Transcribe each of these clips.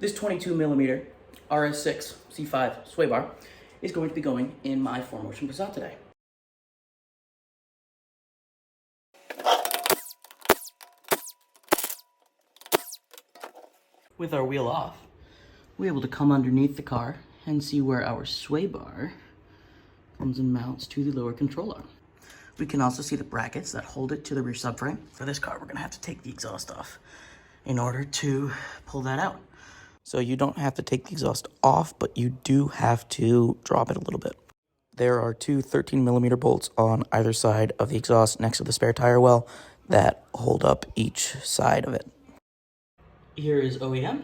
This 22mm RS6 C5 Swaybar is going to be going in my 4motion Passat today. With our wheel off, we're able to come underneath the car and see where our sway bar comes and mounts to the lower control arm. We can also see the brackets that hold it to the rear subframe. For this car, we're gonna have to take the exhaust off in order to pull that out. So you don't have to take the exhaust off, but you do have to drop it a little bit. There are two 13mm bolts on either side of the exhaust next to the spare tire well that hold up each side of it. Here is OEM,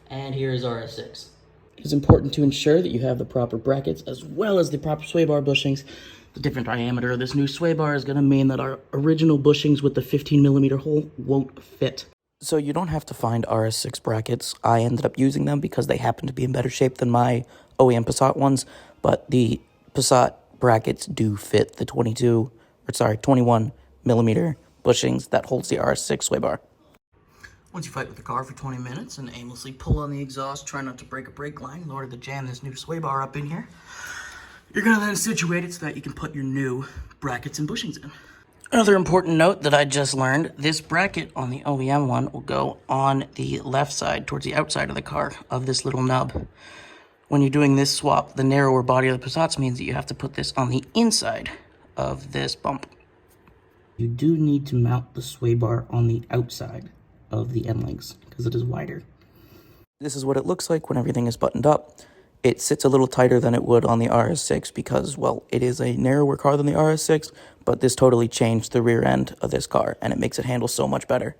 and here is RS6. It is important to ensure that you have the proper brackets as well as the proper sway bar bushings. The different diameter of this new sway bar is going to mean that our original bushings with the 15mm hole won't fit. So you don't have to find RS6 brackets. I ended up using them because they happen to be in better shape than my OEM Passat ones, but the Passat brackets do fit the 21mm bushings that holds the RS6 sway bar. Once you fight with the car for 20 minutes and aimlessly pull on the exhaust, try not to break a brake line in order to jam this new sway bar up in here, you're going to then situate it so that you can put your new brackets and bushings in. Another important note that I just learned, this bracket on the OEM one will go on the left side, towards the outside of the car, of this little nub. When you're doing this swap, the narrower body of the Passats means that you have to put this on the inside of this bump. You do need to mount the sway bar on the outside of the end links because it is wider. This is what it looks like when everything is buttoned up. It sits a little tighter than it would on the RS6 because, well, it is a narrower car than the RS6, but this totally changed the rear end of this car and it makes it handle so much better.